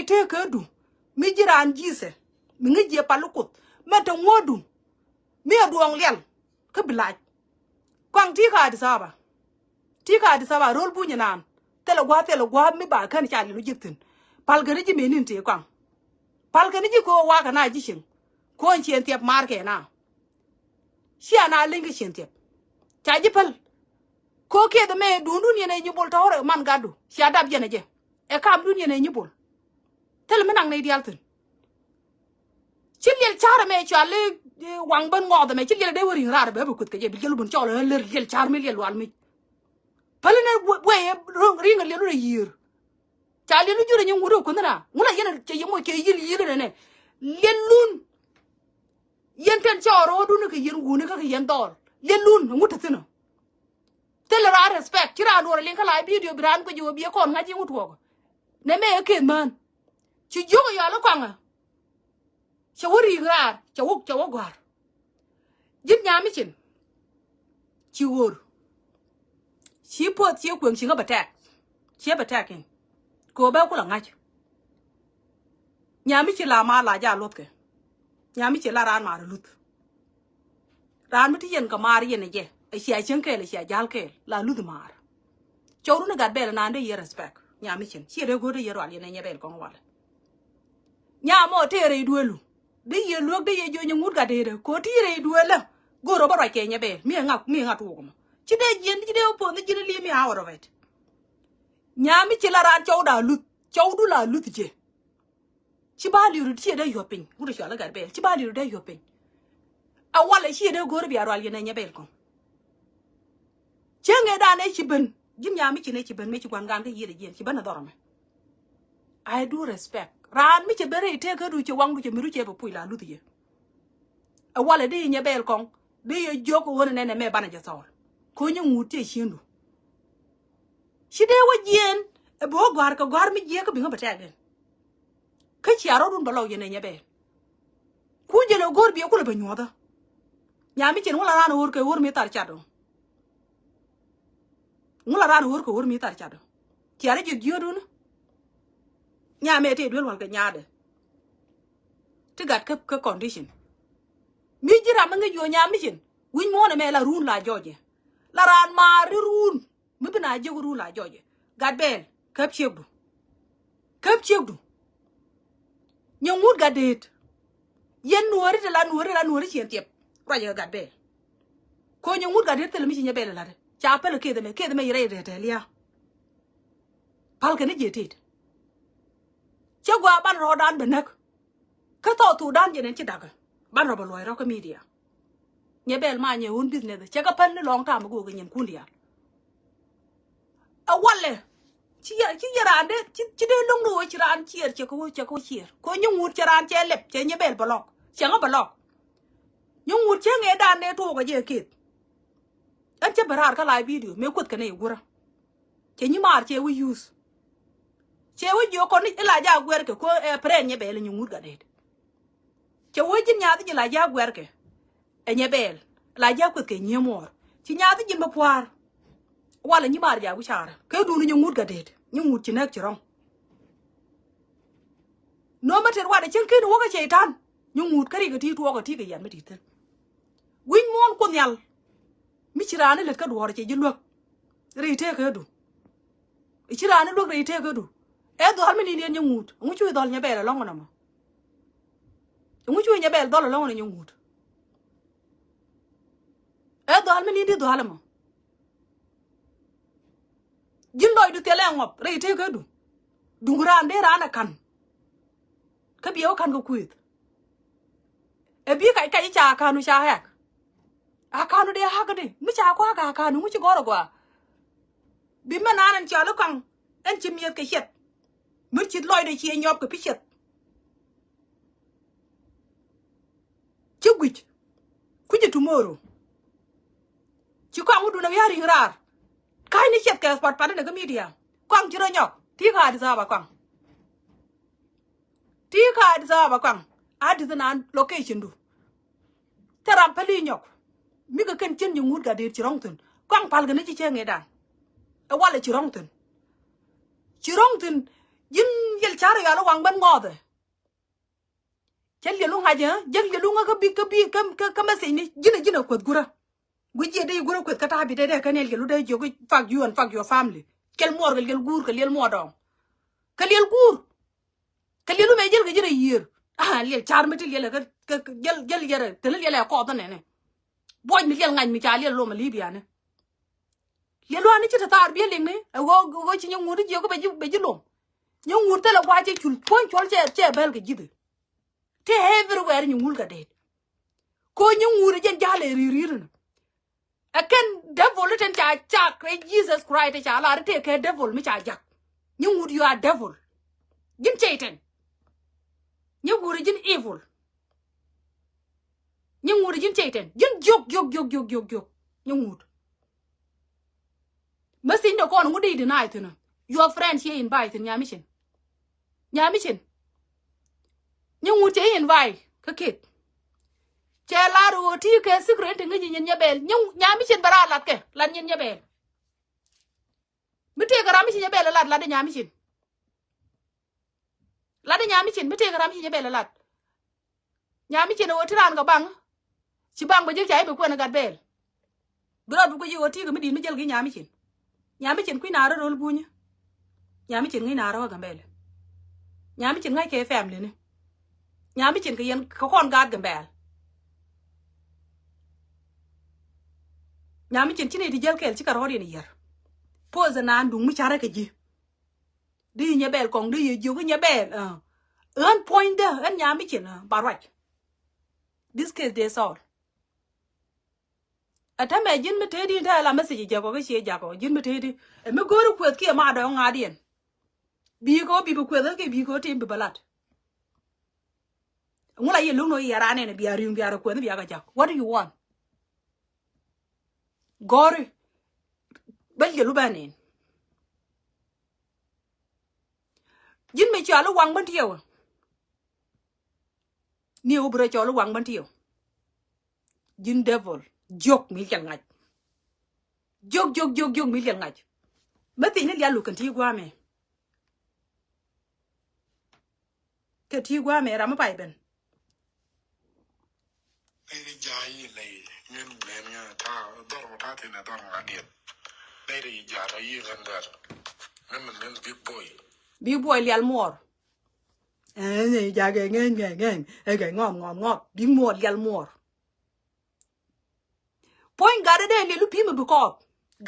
te ke du mi jiran jise mi ngi je palukut meta ngodu mi aduong lel ke bilaj kwang ti ka di saba rol bu nyanan tele gwa mi ba kan cha lu jitin pal gani ji menin te kwang pal gani ji ko wa kana ji shin ko en chen tiep mar ke na sia na lingi chen tiep cha ji pal ko ke de me dundu ni ne nyubul tawre man gadu sia dab jene je e kam dun ne nyubul tele menang ne dial tin chil yel chara me chale wang ban ngo de me chil yel de wori rar be bu kut ke je bi jelu bun chole le yel char mi yel wal mi palina we ringa le lu yir chale lu jure nyu nguro kunna ngula yena che yimo ke yil yir ne lelun yen ten choro du ne ke yen gune ka yen dol lelun nguta tino tele ra respect kira do le kala video bran ko jo bi ko ngaji ngutwo ne me ke man chi jogo ya lo kwanga chawori rar chawo gwar jin nyami chin chi wor chi pot chi kweng chi batak ko ba kula ngach nyami chi la ma la ja lot ke nyami chi la ran ma lut ran mi yen ka mar yen je a sia chen ke le sia jal ke la lut mar chawru na gad bel na de ye respect nyami chin chi re go de ye ral yen nye bel kon wala nyamo tere duelu de ye lok de ye jo ngut ga de ko tire duela goro ba ke nye bel mi nga tu ko ci de yen ci de po ni jini li mi awro vet nyami ci la ran chaw du la lut je ci ba li ru ci de yopin guru ci ala gar bel ci ba li ru de yopin a wala ci de goro bi aral ye nye bel ko cenge da ne ci ben jim nyami ci ne ci ben me ci gwan gan de yede jen ci bana dorome I do respect ran mi ci bere te ka du ci wangu ci miru ci ba puy la lut je a wala de nye bel ko de ye joko wona ne me bana je sawol ko ñu nguté xindu ci dé wajien e bo gwar mi je ko bi nga batagen ka ci aro dun balaw yene ñebe ku jëlo gor bi ko la ba ñoda ñami ci wala ran wor ko wor mi tar ciado ngula ran wor ko wor mi tar ciado ci ara ji jodun ñame te dol wal ga ñaade te gat ka condition mi jira ma nga jo ñami ci wiñ mo ne me la run la joje la ran ma run mi bina jegu run la joje gad bel kap chegdu ñamut gadet yen nuori de la nuori ci tiep roje gad bel ko ñamut gadet te mi ci ñebel la de cha pel ke de me yere de liya pal ke ne jetit ci gwa ban ro dan benak ka to tu dan jenen ci daga ban ro ba loy ro ko media ñebel ma ñe won business ci ga pan long tam go ga ñen kundiya a walle ci yarande ci de long do ci ran cier ci ko cier ko ñu wut ci ran ci lep ci ñebel block ci nga block ñu wut ci nge dan ne to ga je kit an ci barar ka live video me kut ka ne gura ci ñi mar ci wi use ci wi jo ko ni la ja gwer ke ko pre ñebel ñu wut ga de ci wo ci ñaati ji la ja gwer ke enyebel la ja ko ke nyemor ci nyaati jin ba poar wala ñi bar ja gu chara ke du ñu ngut ga det ñu ngut ci nek ci rom no mater wada cin ke do ga shaytan ñu ngut kari ga ti to ga ti ga yan meti ten win mon ko nyal mi ci rana le ka do hor ci jilok rite ka du ci rana lo rite ka du e do har mi ni ñu ngut ngu ci dol ñebel lo ngona ma ngu ci ñebel dol lo ngona ñu ngut e do halme ni di do halama jindoy du tele ngop reite ka du dunguran de rana kan ka biyo kan ko kuit e bi kai cha kanu cha hek a kanu de ha de mi cha ko ka kanu mu ci goro gwa bi mananan cha lu kan en ci miet ke chet mu ci loy de ci ñop ko pichet ci guj ku ci tomorrow ci ko amudu na yari rar kai ni chet ka sport pada na media kwang jiro nyok ti ka di saba kwang adi na location du teram pali nyok mi ga ken chen nyut ga de chirongtun kwang pal ga ni ci chenge dan e wala chirongtun yin yel chara ya lo wang ban ngode chel yelu ngaje jel yelu nga ka message ni jina ko gura guje de gura ko kata bi de kanel yelu de jogo fuck you and fuck your family kel mor gel gur kel yel modon kel yel gur kel yelu me jel ga jira yir yel char metil yel ka jel yere tel yel ko to ne boy mi yel ngany mi cha yel lo ma libya ne yelu ani chita tar bi ling ne go chi nyu ngur je ko be ji lo nyu ngur tele wa je chul pon chol che bel ga jide te everywhere nyu ngul ga de ko nyu ngur je jale rir aken devil ten cha Jesus Christ cha la te ke devil mi cha jak nyu ngur you are devil jin cheten nyu ngur jin evil nyu ngur jin cheten jin jok nyu ngur masin do kon ngudi deny tuna your friends here invite nyamishin nyu ngur che invite ka kit che la ru ti ke secret ngi nyin nyabel nyamishin bara lat ke lan nyin nyabel mi te garam shi nyabel lat la de nyamishin mi te garam shi nyabel lat nyamishin o tiran ga bang ci bang ba je chai be ko na gat bel bro bu ko yi o ti ga mi di mi jel gi nyamishin ku na ro rol bunya nyamishin ngi na ro ga bel nyamishin ngai ke family ni nyamishin ke yen ko kon gat ga bel nyamishin chine di jel kel ci karo ni yer pose na ndung mi chara ke ji di nyabel kong di ju ga nyabel un point de en nyamishin ba right this case they saw atame jin mi tedi ta la message je ko she ja ko jin mi tedi e me goru kwet ke ma do ngadien bi ko kwet ke bi ko tim bi balat ngula ye luno yara ne bi ari bi ara kwet bi aga jak what do you want goru bel ye lubanen jin me cha lo wang ban tiyo ni o bro cha lo wang ban tiyo jin devil jok mi chal ngaj jok mi chal ngaj mati ne ya lu kan ti gwa me ke ti gwa me ra ma pai ben ai jai nei nyen ben nga ta dor ta te na dor nga diet nei ri ja ra yi gan dar men big boy lial mor ne ja ge ngen ge ngom big mor lial mor point gada de lilu pim bu ko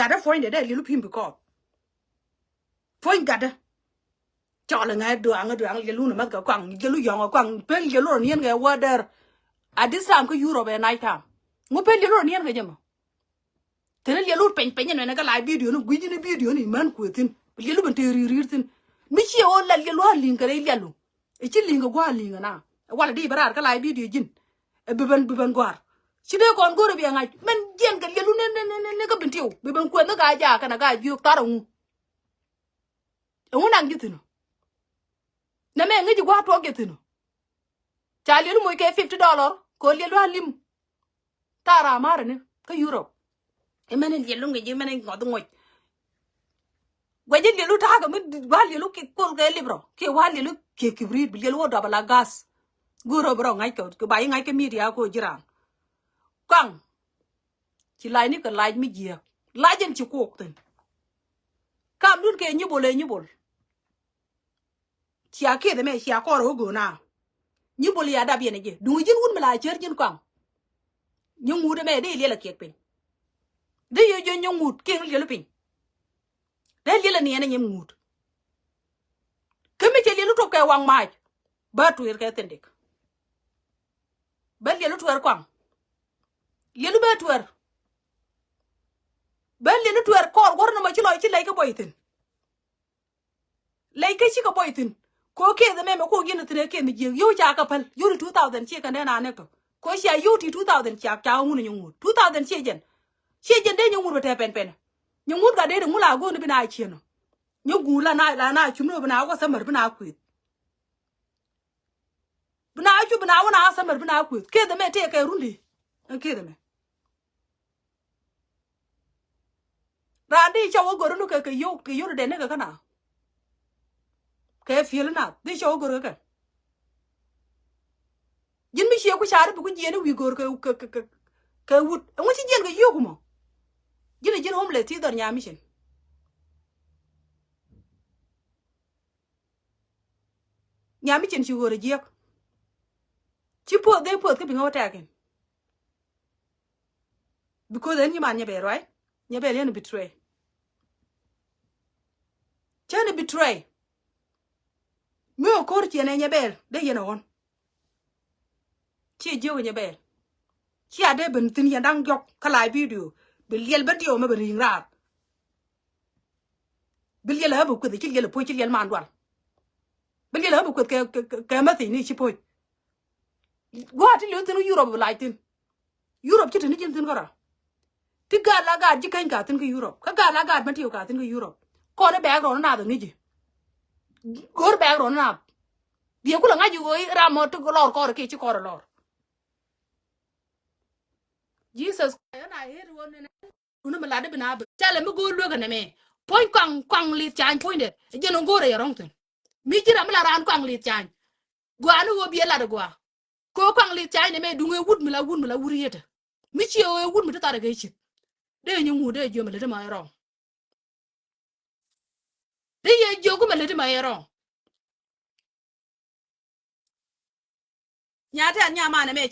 gada point de lilu pim bu ko point gada chola ngai duang lilu na ma ka kwang lilu yong kwang pen lilu nien ge water adisam ko Europe night time ngo pen lilu nien ge jama tene lilu pen ne ka live video no gwiji ne video ni man ko tin lilu ben teri tin mi chi o la lilu lin ka lilu e chi linga gwa linga na wala di barar ka live video jin e beben gwar chide kon goro bi ngai men jen ga lilu ne ka bintiu beben ko na ga ja kana ga biu tarangu e wona ngitino na me ngi gwa to getino cha lilu mo ke $50 ko lilu alim tara mare ne ka Europe e men lilu ngi men ngod ngoy wajin lilu ta ga mi wa lilu ki kol ga libro ke wa lilu ke kibrit lilu do bala gas goro bro ngai ko bai ngai ke media ko jiran kang ci lay ni ka laaj mi jiya laajen ci kook ten kam dun ke nyibol ci ake de me ci akoro go na nyibol ya da biene je du jin wun mala cer jin kang nyungu de me de lela kek pin de yo jo nyungu ke lelu pin de lela ni ene nyungu kemi ci lelu to ke wang maaj ba tuir ke tendik ba lelu tuer kang lelu ba tuer ben lenu tuer kor gorno ma ci loy ci lay ka boytin lay ka ci ka boytin ko ke da me ko gina tire ke mi je yo ja ka pal yo 2000 ci ka na ne ko ci yo 2000 ci ka ngunu nyungu 2000 ci jen de nyungu te pen nyungu ga de mula go ni bina ci no nyugu la na ci no bina ko samar bina ku bina wana samar bina ku ke da me te ka rundi ke da me randi chawo goro no ke yo de ne ka kana ke feel na di show gor ka jin mi she ku share bu ku jene wi gor ka wut ngo ci jel ga yoku mo jin homeless ti dor nya mission ci gor jek ci po de po ke bi ngota ken because then you man nya be right nya be len betray chane betray me o kor ci ne nya be de yena on ci jewo nya be ci ade ben tin ya dang jok kala video bi liel ba dio ma be ring ra bi liel ha bu ku de ci liel po ci liel man dwal bi liel ha bu ku ke ma ti ni ci po go ati lu tin Europe la tin Europe ci tin jin tin gora ti ga la ga ji kan ka tin ko Europe ka ga la ga ma ti ka tin ko Europe ko ne be ro na da ni ji gor be ro na bi ku la nga ji go ra mo to lor ko ke ci ko lor Jesus na he won ne una ma la de bina ba tele mi go lo ga ne me point kwang li chan point de je no gore ya rong tin mi ji ra ma la ran kwang li chan gwa no go bi la de gwa ko kwang li chan ne me du nge wud mi la wuri yeta mi ci o wud mi ta ga ci de nyu mu de jo ma le ma ro de ye jo ko ma le ma ro nya ta nya ma ne me